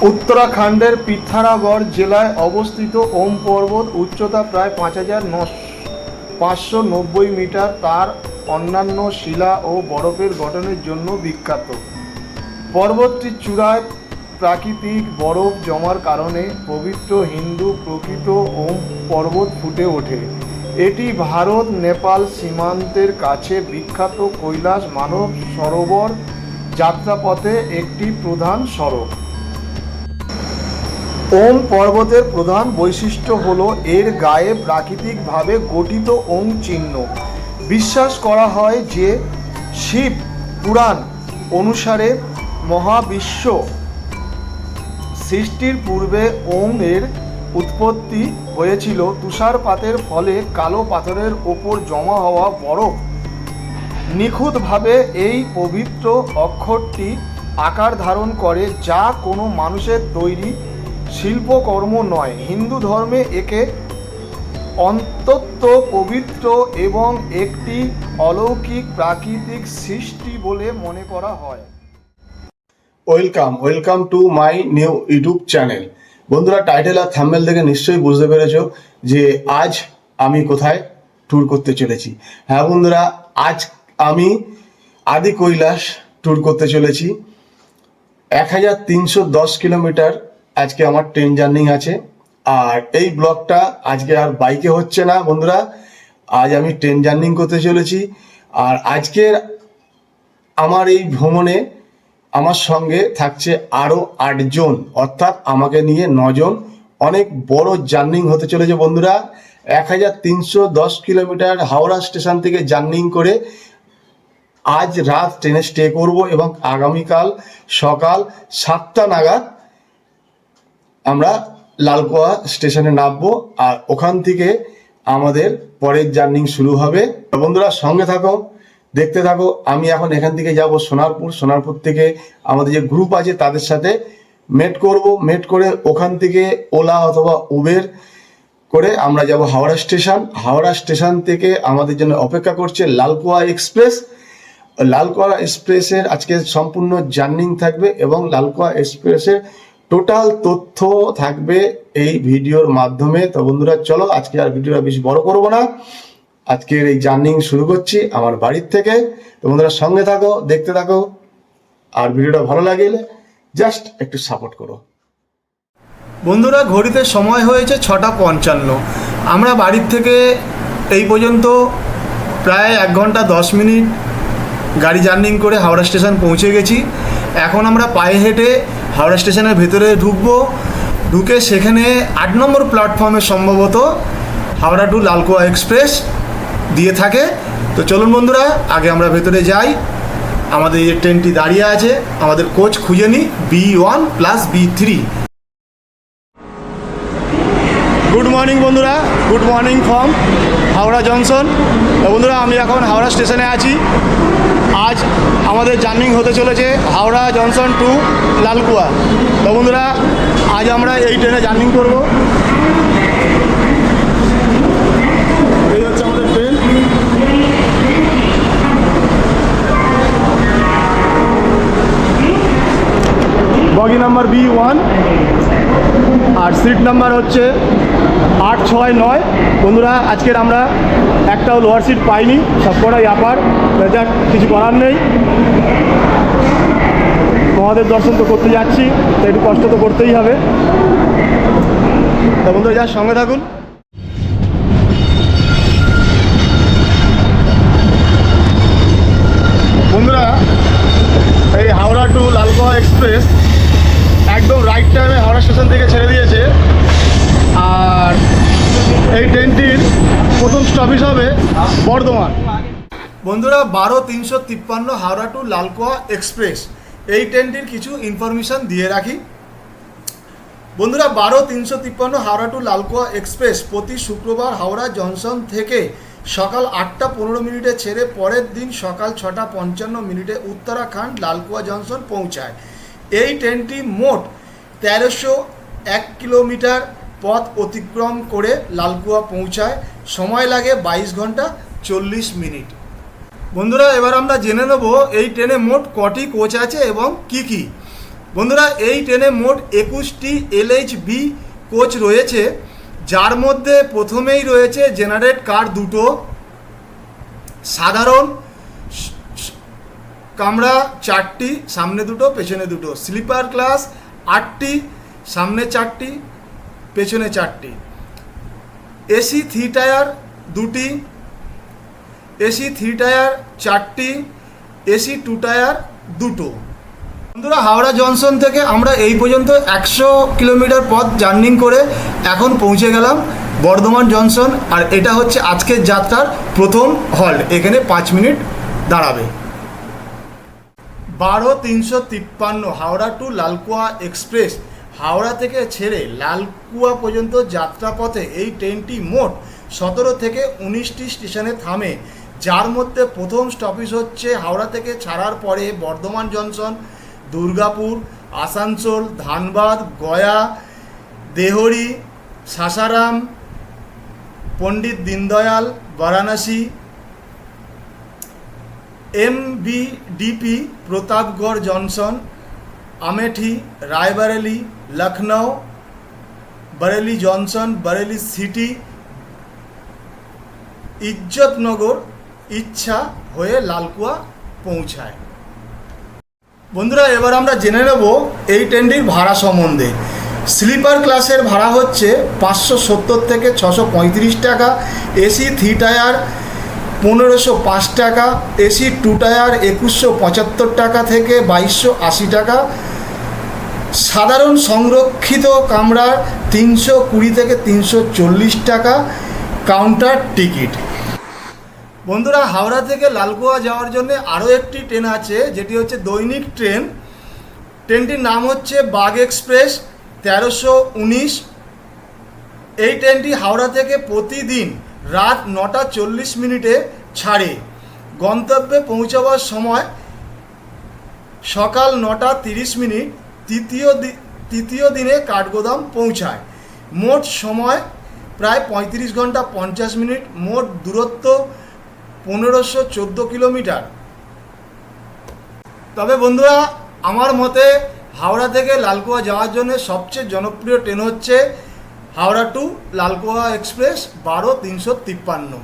उत्तराखंडेर पिथौरागढ़ जिलाয় অবস্থিত ওম পর্বত উচ্চতা প্রায় ৫,৫৯০ মিটার। তার অন্যান্য শিলা ও বরফের গঠনের জন্য বিখ্যাত। পর্বতটির চূড়ায় প্রাকৃতিক বরফ জমার কারণে পবিত্র হিন্দু প্রকৃত ওম পর্বত ফুটে ওঠে। এটি ভারত নেপাল সীমান্তের কাছে বিখ্যাত কৈলাস মানব সরোবর যাত্রাপথে একটি প্রধান সড়ক। ওম পর্বতের প্রধান বৈশিষ্ট্য হল এর গায়ে প্রাকৃতিকভাবে গঠিত ওম চিহ্ন। বিশ্বাস করা হয় যে শিব পুরাণ অনুসারে মহাবিশ্ব সৃষ্টির পূর্বে ওম এর উৎপত্তি হয়েছিল তুষারপাতের ফলে কালো পাথরের ওপর জমা হওয়া বরফ নিখুঁতভাবে এই পবিত্র অক্ষরটি আকার ধারণ করে, যা কোনো মানুষের তৈরি শিল্পকর্ম নয়। হিন্দু ধর্মে একে অত্যন্ত পবিত্র এবং একটি অলৌকিক প্রাকৃতিক সৃষ্টি বলে মনে করা হয়। Welcome to my new YouTube channel. বন্ধুরা, টাইটেল আর থাম্বনেল দেখে নিশ্চয়ই বুঝতে পেরেছো যে আজ আমি কোথায় ট্যুর করতে চলেছি। হ্যাঁ বন্ধুরা, আজ আমি আদি কৈলাস ট্যুর করতে চলেছি। 1310 কিলোমিটার আজকে আমার ট্রেন জার্নি আছে। আর এই ব্লগটা আজকে আর বাইকে হচ্ছে না বন্ধুরা, আজ আমি ট্রেন জার্নি করতে চলেছি। আর আজকের আমার এই ভ্রমণে আমার সঙ্গে থাকছে আরও 8 জন, অর্থাৎ আমাকে নিয়ে 9 জন। অনেক বড় জার্নি হতে চলেছে বন্ধুরা। 1310 কিলোমিটার হাওড়া স্টেশন থেকে জার্নি করে আজ রাত ট্রেনে স্টে করব এবং আগামীকাল সকাল 7টা নাগাদ আমরা লালকোয়া স্টেশনে নামবো। আর ওখান থেকে আমাদের পরের জার্নি শুরু হবে। বন্ধুরা সঙ্গে থাকো, দেখতে থাকো। আমি এখন এখান থেকে যাব সোনারপুর থেকে আমাদের যে গ্রুপ আছে তাদের সাথে মেট করে ওখান থেকে ওলা অথবা উবের করে আমরা যাব হাওড়া স্টেশন থেকে আমাদের জন্য অপেক্ষা করছে লালকোয়া এক্সপ্রেস। লালকোয়া এক্সপ্রেসের আজকে সম্পূর্ণ জার্নি থাকবে এবং লালকোয়া এক্সপ্রেসের টোটাল তথ্য থাকবে এই ভিডিওর মাধ্যমে। তো বন্ধুরা চলো, আজকে আর ভিডিওটা বেশি বড় করবো না, আজকের এই জার্নি শুরু করছি আমার বাড়ির থেকে। তো বন্ধুরা সঙ্গে থাকো, দেখতে থাকো। আর ভিডিওটা ভালো লাগলে জাস্ট একটু সাপোর্ট করো। বন্ধুরা, ঘড়িতে সময় হয়েছে 6:55। আমরা বাড়ির থেকে এই পর্যন্ত প্রায় 1 ঘন্টা 10 মিনিট গাড়ি জার্নি করে হাওড়া স্টেশন পৌঁছে গেছি। এখন আমরা পায়ে হেঁটে হাওড়া স্টেশনের ভেতরে ঢুকে সেখানে 8 নম্বর প্ল্যাটফর্মে সম্ভবত হাওড়া টু লালকোয়া এক্সপ্রেস দিয়ে থাকে। তো চলুন বন্ধুরা, আগে আমরা ভেতরে যাই। আমাদের এই ট্রেনটি দাঁড়িয়ে আছে, আমাদের কোচ খুঁজে নিই B1 plus B3। Good morning বন্ধুরা, good morning from Howrah junction. তো বন্ধুরা, আমি এখন হাওড়া স্টেশনে আছি। আজ আমাদের জার্নি হতে চলেছে হাওড়া জংশন টু লালকুয়া। তো বন্ধুরা, আজ আমরা এই ট্রেনে জার্নি করব। এই হচ্ছে আমাদের ট্রেন। বগি নাম্বার B1 আর সিট নাম্বার হচ্ছে 869। বন্ধুরা, আজকের আমরা একটাও লোয়ার সিট পাইনি, সবকটাই আপার। যাক, কিছু করার নেই, মহাদেব দর্শন তো করতে যাচ্ছি, তো একটু কষ্ট তো করতেই হবে। তো বন্ধুরা যার সঙ্গে থাকুন। বন্ধুরা, এই হাওড়া টু লালকোয়া এক্সপ্রেস একদম রাইট টাইমে হাওড়া স্টেশন থেকে ছেড়ে দিয়েছে। আর এই ট্রেনটির প্রথম স্টপেজ হবে বর্ধমান। বন্ধুরা, 12:353 হাওড়া টু লালকোয়া এক্সপ্রেস, এই ট্রেনটির কিছু ইনফরমেশান দিয়ে রাখি। বন্ধুরা, 12:353 হাওড়া টু লালকোয়া এক্সপ্রেস প্রতি শুক্রবার হাওড়া জংশন থেকে সকাল 8:15 ছেড়ে পরের দিন সকাল 6:55 উত্তরাখণ্ড লালকোয়া জংশন পৌঁছায়। এই ট্রেনটি মোট 1301 কিলোমিটার পথ অতিক্রম করে লালকুয়া পৌঁছায়। সময় লাগে 22 ঘন্টা 40 মিনিট। বন্ধুরা, এবার আমরা জেনে নেব এই ট্রেনে মোট কটি কোচ আছে এবং কি কি। বন্ধুরা এই ট্রেনে মোট 21টি LHB কোচ রয়েছে, যার মধ্যে প্রথমেই রয়েছে জেনারেট কার দুটো, সাধারণ কামরা 4টি, সামনে দুটো পেছনে দুটো, স্লিপার ক্লাস 8টি, সামনে 4টি পেছনে 4টি, এসি 3 টায়ার 2টি, এসি 3 টায়ার 4টি, এসি 2 টায়ার 2টো। বন্ধুরা হাওড়া জংশন থেকে আমরা এই পর্যন্ত 100 কিলোমিটার পথ জার্নি করে এখন পৌঁছে গেলাম বর্ধমান জংশন। আর এটা হচ্ছে আজকের যাত্রার প্রথম হল্ট, এখানে 5 মিনিট দাঁড়াবে। 12-353 হাওড়া টু লালকুয়া এক্সপ্রেস হাওড়া থেকে ছেড়ে লালকুয়া পর্যন্ত যাত্রাপথে এই ট্রেনটি মোট 17 থেকে 19টি স্টেশনে থামে, যার মধ্যে প্রথম স্টপেজ হচ্ছে হাওড়া থেকে ছাড়ার পরে Bardhaman junction, Durgapur, Asansol, Dhanbad, Gaya, Dehri, Sasaram, Pandit Deendayal, Varanasi, MBDP, Pratapgarh junction, Amethi, Raebareli, Lucknow, Bareilly junction, Bareilly city, Izzatnagar, ইচ্ছা হয়ে লালকুয়া পৌঁছায়। বন্ধুরা এবার আমরা জেনে নেব এই ট্রেনটির ভাড়া সম্বন্ধে। স্লিপার ক্লাসের ভাড়া হচ্ছে 570 থেকে 635 টাকা, এসি 3 টায়ার 1505 টাকা, এসি 2 টায়ার 2175 টাকা থেকে 2280 টাকা, সাধারণ সংরক্ষিত কামরার 320 থেকে 340 টাকা কাউন্টার টিকিট। বন্ধুরা হাওড়া থেকে লালকুয়া যাওয়ার জন্য আরও একটি ট্রেন আছে, যেটি হচ্ছে দৈনিক ট্রেন। ট্রেনটির নাম হচ্ছে বাগ এক্সপ্রেস 1319। এই ট্রেনটি হাওড়া থেকে প্রতিদিন রাত 9:40 ছাড়ে। গন্তব্যে পৌঁছাবার সময় সকাল 9:30। তৃতীয় দিনে কাঠগোদাম পৌঁছায়। মোট সময় প্রায় 35 ঘন্টা 50 মিনিট। মোট দূরত্ব 1514 কিলোমিটার। তবে বন্ধুরা আমার মতে হাওড়া থেকে লালকুয়া যাওয়ার জন্য সবচেয়ে জনপ্রিয় ট্রেন হচ্ছে হাওড়া টু লালকুয়া এক্সপ্রেস 12-353।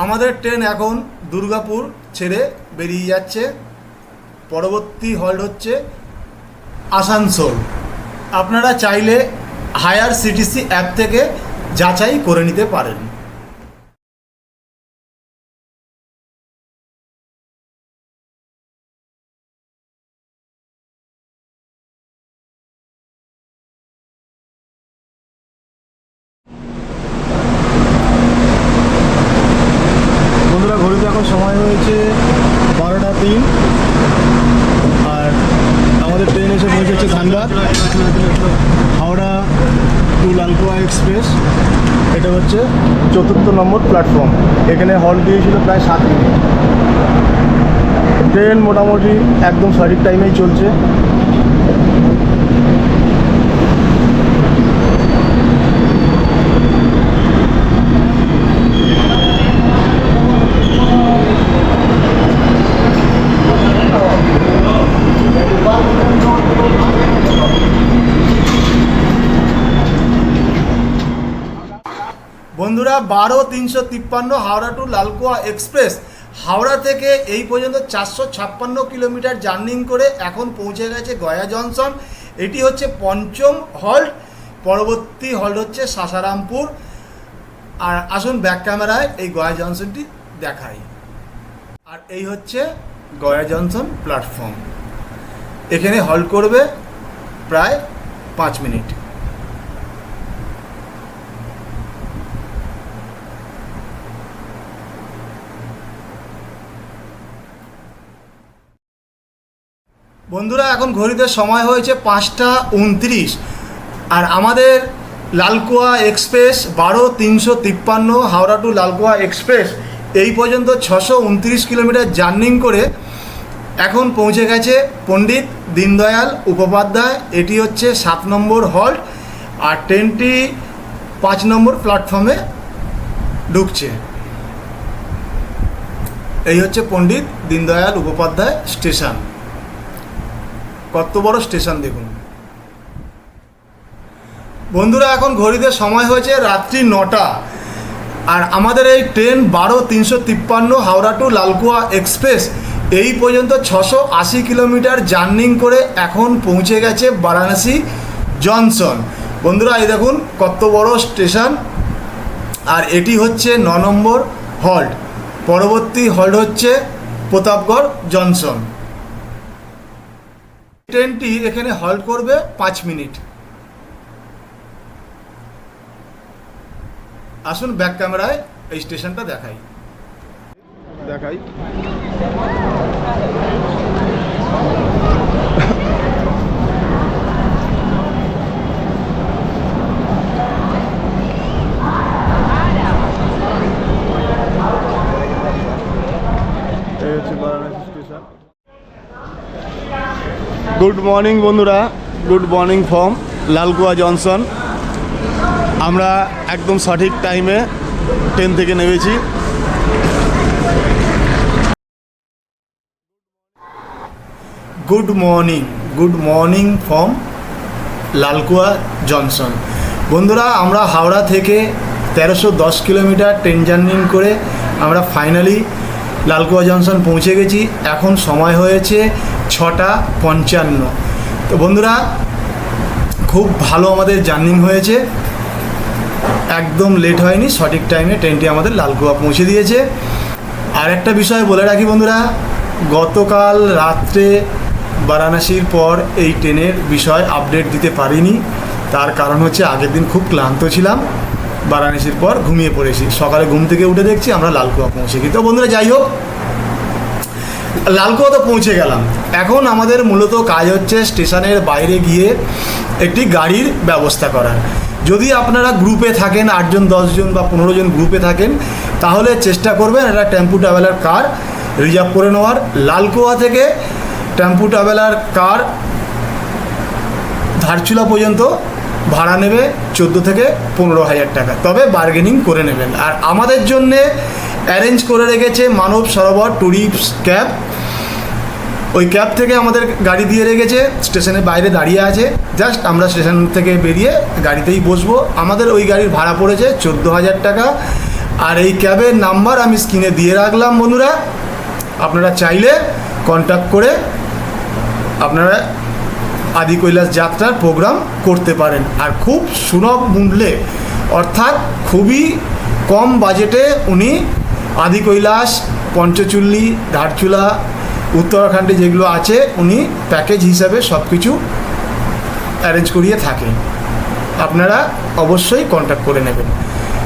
আমাদের ট্রেন এখন দুর্গাপুর ছেড়ে বেরিয়ে যাচ্ছে। পরবর্তী হল্ট হচ্ছে আসানসোল। আপনারা চাইলে হায়ার সিটিসি অ্যাপ থেকে যাচাই করে নিতে পারেন। বন্ধুরা ঘড়িতে এখন সময় হয়েছে 12:03, আর আমাদের ট্রেন এসে পৌঁছেছে ধানবাদ। হাওড়া টু লালকুয়া এক্সপ্রেস, এটা হচ্ছে 4র্থ নম্বর প্ল্যাটফর্ম। এখানে হল্ট দিয়েছিল প্রায় 7 মিনিট। ট্রেন মোটামুটি একদম সঠিক টাইমেই চলছে। বন্ধুরা 12-353 হাওড়া টু লালকুয়া এক্সপ্রেস হাওড়া থেকে এই পর্যন্ত 456 কিলোমিটার জার্নি করে এখন পৌঁছে গেছে গয়া জংশন। এটি হচ্ছে পঞ্চম হল্ট। পরবর্তী হল্ট হচ্ছে সাসারামপুর। আর আসুন ব্যাক ক্যামেরায় এই গয়া জংশনটি দেখাই। আর এই হচ্ছে গয়া জংশন প্ল্যাটফর্ম। এখানে হল্ট করবে প্রায় 5 মিনিট। বন্ধুরা এখন ঘড়িতে সময় হয়েছে 5:29, আর আমাদের Lalkuan express 12-353 Howrah to Lalkuan express এই পর্যন্ত 629 কিলোমিটার জার্নি করে এখন পৌঁছে গেছে পণ্ডিত দীনদয়াল উপাধ্যায়। এটি হচ্ছে 7 নম্বর হল্ট, আর ট্রেনটি 5 নম্বর প্ল্যাটফর্মে ঢুকছে। এই হচ্ছে পণ্ডিত দীনদয়াল উপাধ্যায় স্টেশন। কত বড় স্টেশন দেখুন বন্ধুরা। এখন ঘড়িতে সময় হয়েছে রাত্রি 9টা, আর আমাদের এই train 12-353 Howrah to Lalkuan express এই পর্যন্ত 680 কিলোমিটার জার্নিং করে এখন পৌঁছে গেছে বারাণসী জংশন। বন্ধুরা এই দেখুন কত বড় স্টেশন, আর এটি হচ্ছে 9 নম্বর হল্ট। পরবর্তী হল্ট হচ্ছে প্রতাপগড় জংশন। ট্রেনটি এখানে হল্ট করবে 5 মিনিট। আসুন ব্যাক ক্যামেরায় এই স্টেশনটা দেখাই। গুড মর্নিং বন্ধুরা, good morning from Lalkuan junction. আমরা একদম সঠিক টাইমে ট্রেন থেকে নেমেছি। Good morning from Lalkuan junction. বন্ধুরা আমরা হাওড়া থেকে 1310 কিলোমিটার ট্রেন জার্নি করে আমরা ফাইনালি লালকুয়া জংশন পৌঁছে গেছি। এখন সময় হয়েছে 6:55। তো বন্ধুরা খুব ভালো আমাদের জার্নি হয়েছে, একদম লেট হয়নি, সঠিক টাইমে ট্রেনটি আমাদের লালকুয়া পৌঁছে দিয়েছে। আর একটা বিষয় বলে রাখি বন্ধুরা, গতকাল রাত্রে বারাণসীর পর এই ট্রেনের বিষয় আপডেট দিতে পারিনি। তার কারণ হচ্ছে আগের দিন খুব ক্লান্ত ছিলাম, বারাণসীর পর ঘুমিয়ে পড়েছি। সকালে ঘুম থেকে উঠে দেখছি আমরা লালকুয়া পৌঁছে গেছি। তো বন্ধুরা যাই হোক, লালকুয়া তো পৌঁছে গেলাম। এখন আমাদের মূলত কাজ হচ্ছে স্টেশনের বাইরে গিয়ে একটি গাড়ির ব্যবস্থা করার। যদি আপনারা গ্রুপে থাকেন 8 জন 10 জন বা 15 জন গ্রুপে থাকেন, তাহলে চেষ্টা করবেন একটা টেম্পু ট্রাভেলার কার রিজার্ভ করে নেওয়ার। লালকুয়া থেকে টেম্পু ট্রাভেলার কার ধারচুলা পর্যন্ত ভাড়া নেবে 14 থেকে 15 হাজার টাকা, তবে বার্গেনিং করে নেবেন। আর আমাদের জন্যে অ্যারেঞ্জ করে রেখেছে মানব সরোবর ট্যুরিস্ট ক্যাব। ওই ক্যাব থেকে আমাদের গাড়ি দিয়ে রেখেছে, স্টেশনের বাইরে দাঁড়িয়ে আছে। জাস্ট আমরা স্টেশন থেকে বেরিয়ে গাড়িতেই বসবো। আমাদের ওই গাড়ির ভাড়া পড়েছে 14,000 টাকা। আর এই ক্যাবের নাম্বার আমি স্ক্রিনে দিয়ে রাখলাম বন্ধুরা, আপনারা চাইলে কন্ট্যাক্ট করে আপনারা আদি কৈলাস যাত্রার প্রোগ্রাম করতে পারেন। আর খুব সুলভ মূল্যে, অর্থাৎ খুবই কম বাজেটে উনি আদি কৈলাস, পঞ্চচুল্লি, ধারচুলা, উত্তরাখণ্ডে যেগুলো আছে উনি প্যাকেজ হিসাবে সব কিছু অ্যারেঞ্জ করিয়ে থাকেন। আপনারা অবশ্যই কন্ট্যাক্ট করে নেবেন।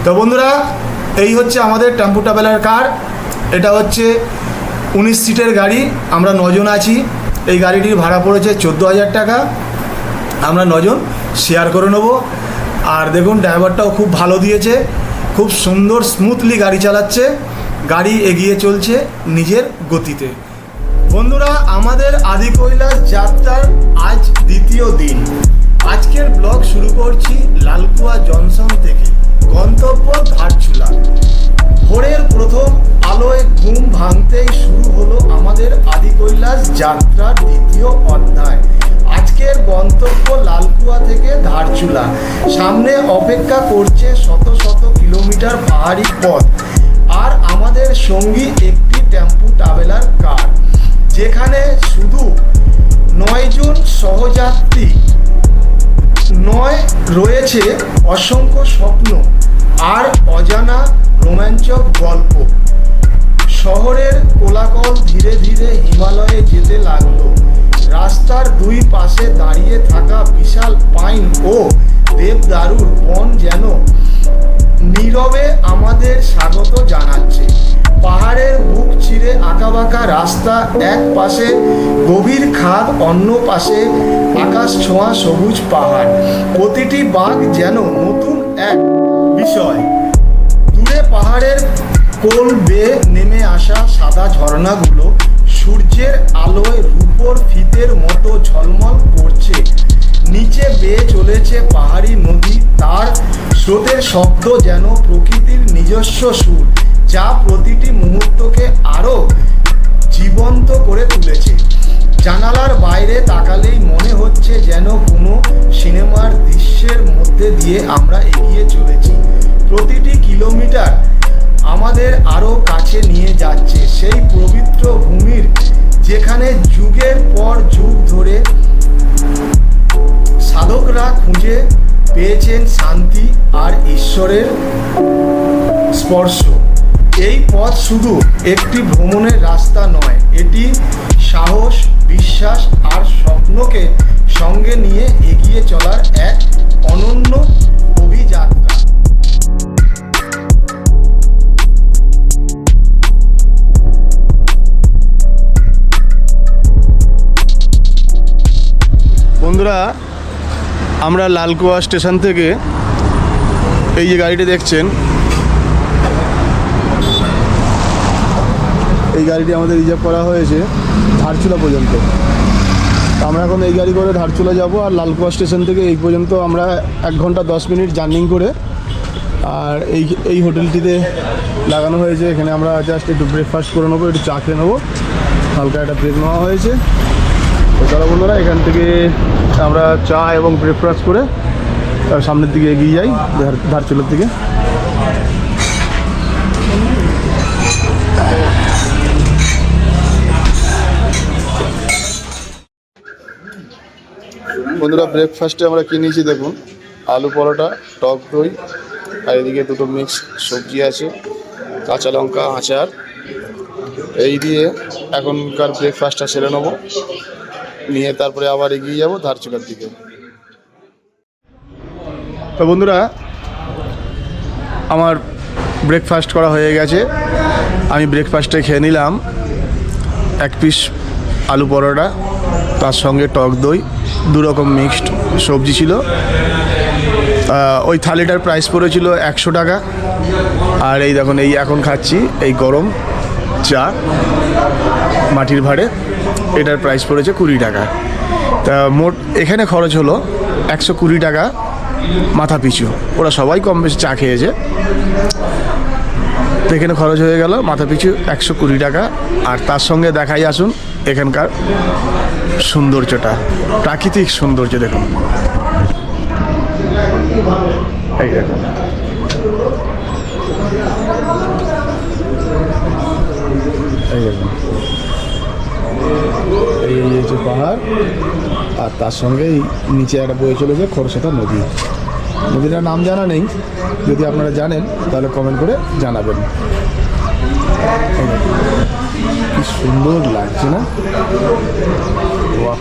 তো বন্ধুরা এই হচ্ছে আমাদের টেম্পু ট্রাভেলার কার। এটা হচ্ছে 19 সিটের গাড়ি, আমরা 9 জন আছি। এই গাড়িটির ভাড়া পড়েছে 14,000 টাকা। আমরা 9 জন শেয়ার করে নেব। আর দেখুন ড্রাইভারটাও খুব ভালো দিয়েছে, খুব সুন্দর স্মুথলি গাড়ি চালাচ্ছে, গাড়ি এগিয়ে চলছে নিজের গতিতে। বন্ধুরা আমাদের আদি কৈলাস যাত্রার আজ দ্বিতীয় দিন। আজকের ব্লগ শুরু করছি লালকুয়া জংশন থেকে, গন্তব্য ধারচুলা। ভোরের প্রথম আলোয় ঘুম ভাঙতেই শুরু হলো আমাদের আদি কৈলাস যাত্রার দ্বিতীয় অধ্যায়। আজকের গন্তব্য লালকুয়া থেকে ধারচুলা। সামনে অপেক্ষা করছে শত শত কিলোমিটার পাহাড়ি পথ, আর আমাদের সঙ্গী একটি টেম্পু ট্রাভেলার কার, যেখানে শুধু 9 জন সহযাত্রী নয়, রয়েছে অসংখ্য স্বপ্ন আর অজানা রোমাঞ্চক গল্প। শহরের কোলাহল ধীরে ধীরে হিমালয়ে যেতে লাগলো। রাস্তার দুই পাশে দাঁড়িয়ে থাকা বিশাল পাইন ও দেবদারুর বন যেন নীরবে আমাদের স্বাগত জানাচ্ছে। পাহাড়ের বুক চিরে আঁকাবাঁকা রাস্তা, এক পাশে গভীর খাদ, অন্য পাশে আকাশ ছোঁয়া সবুজ পাহাড়। প্রতিটি বাঁক যেন নতুন এক বিষয়। দূরে পাহাড়ের কোল বেয়ে নেমে আসা সাদা ঝর্ণাগুলো সূর্যের আলোয় রূপোর ফিতের মতো ঝলমল করছে। নিচে বেয়ে চলেছে পাহাড়ি নদী, তার স্রোতের শব্দ যেন প্রকৃতির নিজস্ব সুর, যা প্রতিটি মুহূর্তকে আরো জীবন্ত করে তুলেছে। জানালার বাইরে তাকালেই মনে হচ্ছে যেন কোনো সিনেমার দৃশ্যের মধ্যে দিয়ে আমরা এগিয়ে চলেছি। প্রতিটি কিলোমিটার আমাদের আরও কাছে নিয়ে যাচ্ছে সেই পবিত্র ভূমির, যেখানে যুগের পর যুগ ধরে সাধকরা খুঁজে পেয়েছেন শান্তি আর ঈশ্বরের স্পর্শ। এই পথ শুধু একটি ভ্রমণের রাস্তা নয়, এটি সাহস, বিশ্বাস আর স্বপ্নকে সঙ্গে নিয়ে এগিয়ে চলার এক অনন্য অভিযাত্রা। বন্ধুরা, আমরা লালকুয়া স্টেশন থেকে এই যে গাড়িটি দেখছেন, এই গাড়িটি আমাদের রিজার্ভ করা হয়েছে ধারচুলা পর্যন্ত। আমরা এখন এই গাড়ি করে ধারচুলা যাব, আর লালকুয়া স্টেশন থেকে এই পর্যন্ত আমরা 1 ঘন্টা 10 মিনিট জার্নিং করে। আর এই হোটেলটিতে লাগানো হয়েছে, এখানে আমরা জাস্ট একটু ব্রেকফাস্ট করে নেবো, একটু চা খেয়ে নেবো, হালকা একটা ব্রেক নেওয়া হয়েছে। তো চলো বন্ধুরা, এখান থেকে আমরা চা এবং ব্রেকফাস্ট করে সামনের দিকে এগিয়ে যাই, ধারচুলার দিকে। বন্ধুরা, ব্রেকফাস্টে আমরা কি নিয়েছি দেখুন, আলু পরোটা, টক দই, আর এদিকে দুটো মিক্স সবজি আছে, কাঁচা লঙ্কা, আচার। এই দিয়ে এখনকার ব্রেকফাস্টটা সেরে নেবো, নিয়ে তারপরে আবার এগিয়ে যাব ধারচুলার দিকে। তো বন্ধুরা, আমার ব্রেকফাস্ট করা হয়ে গেছে। আমি ব্রেকফাস্টে খেয়ে নিলাম 1 পিস আলু পরোটা, তার সঙ্গে টক দই, 2 রকম মিক্সড সবজি ছিল। ওই থালিটার প্রাইস পড়েছিল 100 টাকা। আর এই দেখুন, এই এখন খাচ্ছি এই গরম চা মাটির ভাঁড়ে, এটার প্রাইস পড়েছে 20 টাকা। তা মোট এখানে খরচ হলো 120 টাকা মাথা পিছু। ওরা সবাই কম বেশি চা খেয়েছে, তো এখানে খরচ হয়ে গেল মাথা পিছু 120 টাকা। আর তার সঙ্গে দেখাই আসুন এখানকার সৌন্দর্যটা, প্রাকৃতিক সৌন্দর্য দেখুন। এই দেখুন, এই দেখুন, এই হচ্ছে পাহাড়, আর তার সঙ্গে নিচে একটা বয়ে চলেছে খরস্রোতা নদী। নদীটার নাম জানা নেই, যদি আপনারা জানেন তাহলে কমেন্ট করে জানাবেন। কি সুন্দর লাগছে না? বাহ!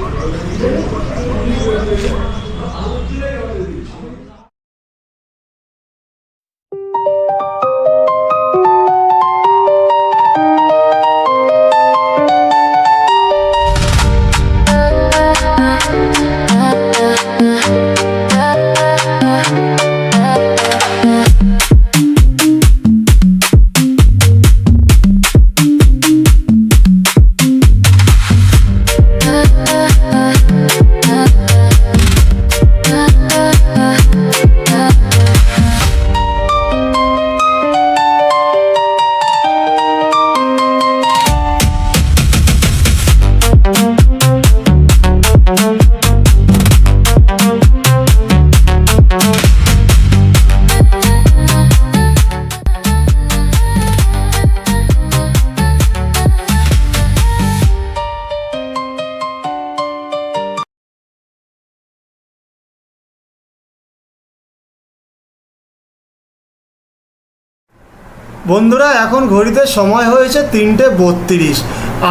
বন্ধুরা, এখন ঘড়িতে সময় হয়েছে 3:32।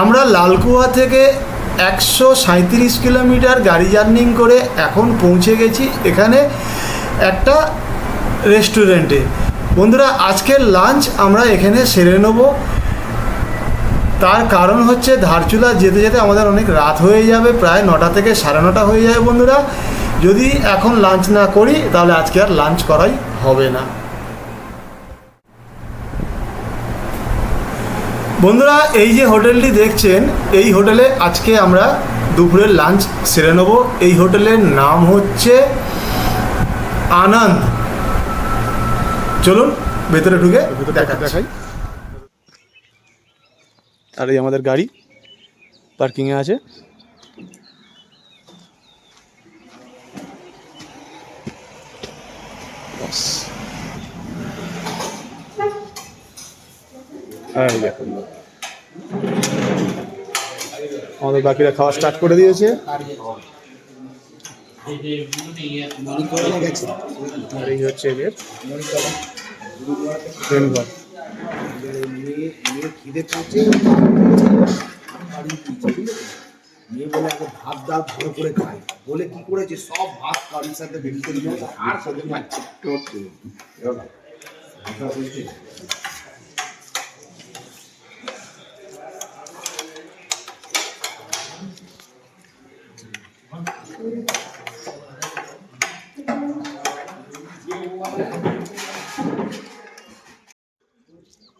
আমরা লালকুয়া থেকে 137 কিলোমিটার গাড়ি জার্নিং করে এখন পৌঁছে গেছি এখানে একটা রেস্টুরেন্টে। বন্ধুরা, আজকের লাঞ্চ আমরা এখানে সেরে নেব। তার কারণ হচ্ছে ধারচুলা যেতে যেতে আমাদের অনেক রাত হয়ে যাবে, প্রায় 9টা থেকে 9:30 হয়ে যাবে। বন্ধুরা, যদি এখন লাঞ্চ না করি তাহলে আজকে আর লাঞ্চ করাই হবে না। বন্ধুরা, এই যে হোটেলটি দেখছেন, এই হোটেলে আজকে আমরা দুপুরের লাঞ্চ সেরে নেব। এই হোটেলের নাম হচ্ছে আনন্দ। চলুন ভেতরে ঢুকে দেখাই। আর এই আমাদের গাড়ি পার্কিংয়ে আছে। এই দেখুন, আমাদের বাকিরা খাওয়া স্টার্ট করে দিয়েছে। এই হচ্ছে এদের বেঙ্গল। খিদে পেয়েছে মেয়ে বলে আগে ভাত ডাল ভালো করে খাই বলে কি করেছে সব ভাত কারির সাথে বেরিয়ে দিয়ে আর সাথে মাছ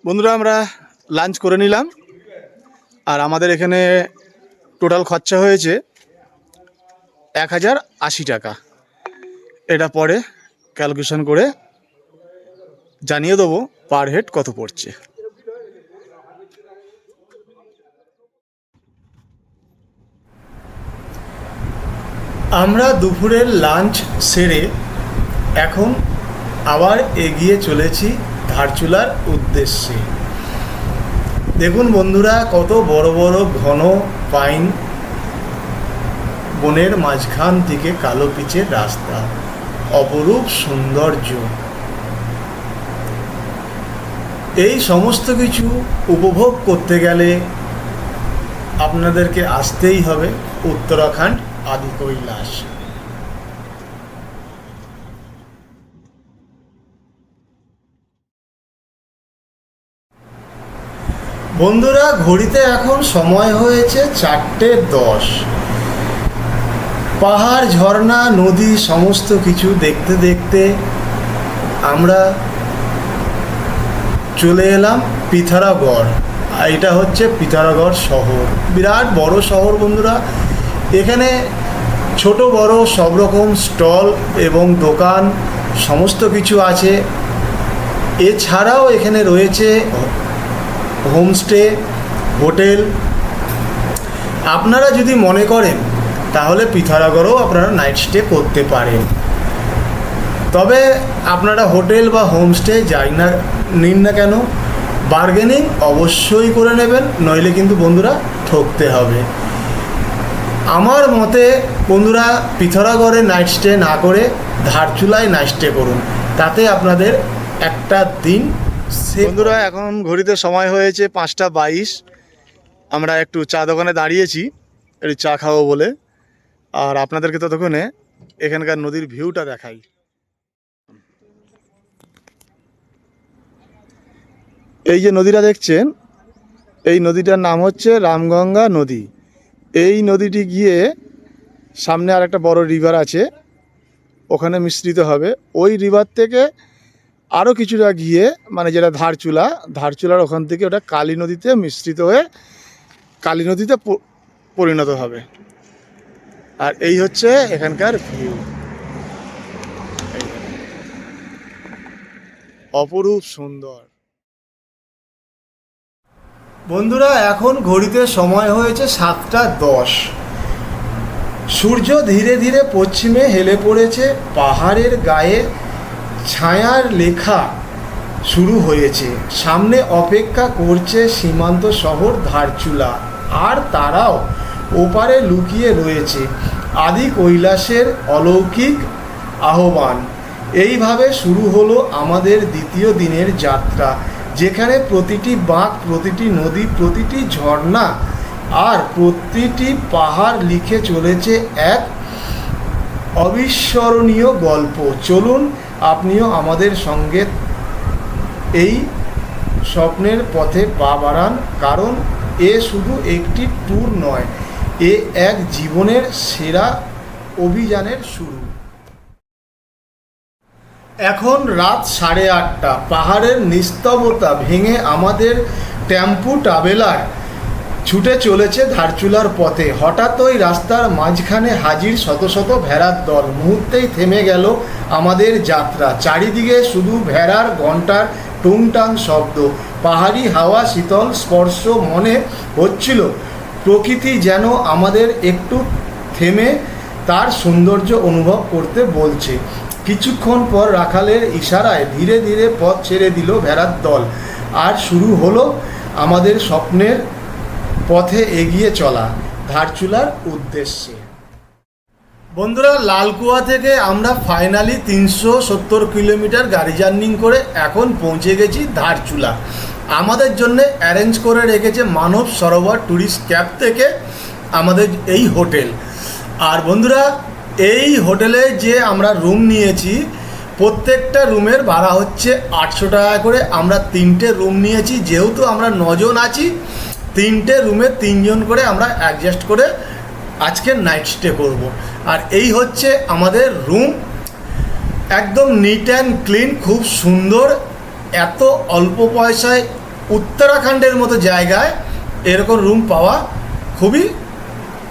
বন্ধুরা, আমরা লাঞ্চ করে নিলাম, আর আমাদের এখানে টোটাল খরচা হয়েছে 1080 টাকা। এটা পরে ক্যালকুলেশন করে জানিয়ে দেবো পার হেড কত পড়ছে। আমরা দুপুরের লাঞ্চ সেরে এখন আবার এগিয়ে চলেছি ধারচুলার উদ্দেশ্যে। দেখুন বন্ধুরা, কত বড় বড় ঘন পাইন, বনের মাঝখান থেকে কালো পিচের রাস্তা, অপরূপ সৌন্দর্য। এই সমস্ত কিছু উপভোগ করতে গেলে আপনাদেরকে আসতেই হবে উত্তরাখণ্ড আদি কৈলাস। বন্ধুরা, ঘড়িতে এখন সময় হয়েছে 4:10। পাহাড়, ঝর্ণা, নদী সমস্ত কিছু দেখতে দেখতে আমরা চলে এলাম পিথোরাগড়। এটা হচ্ছে পিথোরাগড় শহর, বিরাট বড় শহর বন্ধুরা। এখানে ছোট বড় সব রকম স্টল এবং দোকান সমস্ত কিছু আছে। এছাড়াও এখানে রয়েছে হোমস্টে, হোটেল। আপনারা যদি মনে করেন তাহলে পিথোরাগড়েও আপনারা নাইট স্টে করতে পারেন। তবে আপনারা হোটেল বা হোমস্টে যাই না নিন না কেন, বার্গেনিং অবশ্যই করে নেবেন, নইলে কিন্তু বন্ধুরা ঠকতে হবে। আমার মতে বন্ধুরা, পিথোরাগড়ে নাইট স্টে না করে ধারচুলায় নাইট স্টে করুন, তাতে আপনাদের একটা দিন। বন্ধুরা, এখন ঘড়িতে সময় হয়েছে 5:22। আমরা একটু চা দোকানে দাঁড়িয়েছি একটু চা খাবো বলে, আর আপনাদেরকে ততক্ষণে এখানকার নদীর ভিউটা দেখাই। এই যে নদীটা দেখছেন, এই নদীটার নাম হচ্ছে রামগঙ্গা নদী। এই নদীটি গিয়ে সামনে আর একটা বড় রিভার আছে, ওখানে মিশ্রিত হবে। ওই রিভার থেকে আরও কিছুটা গিয়ে, মানে যেটা ধারচুলার ওখান থেকে ওটা কালী নদীতে মিশ্রিত হয়ে কালী নদীতে পরিণত হবে। আর এই হচ্ছে এখানকার ভিউ, অপরূপ সুন্দর। বন্ধুরা, এখন ঘড়িতে সময় হয়েছে 7:10। সূর্য ধীরে ধীরে পশ্চিমে হেলে পড়েছে, পাহাড়ের গায়ে ছায়ার লেখা শুরু হয়েছে। সামনে অপেক্ষা করছে সীমান্ত শহর ধারচুলা, আর তারাও ওপারে লুকিয়ে রয়েছে আদি কৈলাসের অলৌকিক আহ্বান। এইভাবে শুরু হলো আমাদের দ্বিতীয় দিনের যাত্রা, যেখানে প্রতিটি বাঁক, প্রতিটি নদী, প্রতিটি ঝর্ণা আর প্রতিটি পাহাড় লিখে চলেছে এক অবিস্মরণীয় গল্প। চলুন আপনিও আমাদের সঙ্গে এই স্বপ্নের পথে পা বাড়ান, কারণ এ শুধু একটি ট্যুর নয়, এ এক জীবনের সেরা অভিযানের শুরু। এখন রাত 8:30। পাহাড়ের নিস্তবতা ভেঙে আমাদের টেম্পু ট্রাভেলার ছুটে চলেছে ধারচুলার পথে। হঠাৎ ওই রাস্তার মাঝখানে হাজির শত শত ভেড়ার দল। মুহূর্তেই থেমে গেল আমাদের যাত্রা। চারিদিকে শুধু ভেড়ার ঘণ্টার টুংটাং শব্দ, পাহাড়ি হাওয়া শীতল স্পর্শ। মনে হচ্ছিল প্রকৃতি যেন আমাদের একটু থেমে তার সৌন্দর্য অনুভব করতে বলছে। কিছুক্ষণ পর রাখালের ইশারায় ধীরে ধীরে পথ ছেড়ে দিল ভেড়ার দল, আর শুরু হলো আমাদের স্বপ্নের পথে এগিয়ে চলা ধারচুলার উদ্দেশ্যে। বন্ধুরা, লালকুয়া থেকে আমরা ফাইনালি 370 কিলোমিটার গাড়ি জার্নিং করে এখন পৌঁছে গেছি ধারচুলা। আমাদের জন্য অ্যারেঞ্জ করে রেখেছে মানব সরোবর ট্যুরিস্ট ক্যাব থেকে আমাদের এই হোটেল। আর বন্ধুরা, এই হোটেলে যে আমরা রুম নিয়েছি, প্রত্যেকটা রুমের ভাড়া হচ্ছে 800 টাকা করে। আমরা 3টে রুম নিয়েছি, যেহেতু আমরা 9 জন আছি, 3টে রুমে 3 জন করে আমরা অ্যাডজাস্ট করে আজকে নাইট স্টে করব। আর এই হচ্ছে আমাদের রুম, একদম নিট অ্যান্ড ক্লিন, খুব সুন্দর। এত অল্প পয়সায় উত্তরাখণ্ডের মতো জায়গায় এরকম রুম পাওয়া খুবই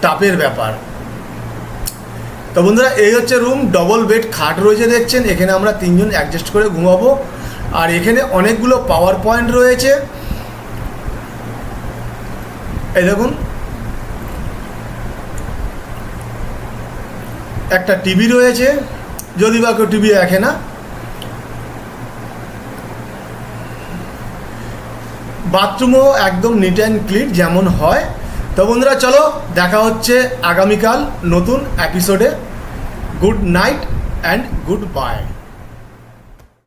টাফের ব্যাপার। তো বন্ধুরা, এই হচ্ছে রুম, ডবল বেড খাট রয়েছে দেখছেন। এখানে আমরা 3 জন অ্যাডজাস্ট করে ঘুমাবো। আর এখানে অনেকগুলো পাওয়ার পয়েন্ট রয়েছে, এই দেখুন, একটা টিভি রয়েছে, যদি বা কেউ টিভি দেখে না। বাথরুমও একদম নিট অ্যান্ড ক্লিন যেমন হয়। তো বন্ধুরা, চলো দেখা হচ্ছে আগামীকাল নতুন এপিসোডে। Good night and good bye.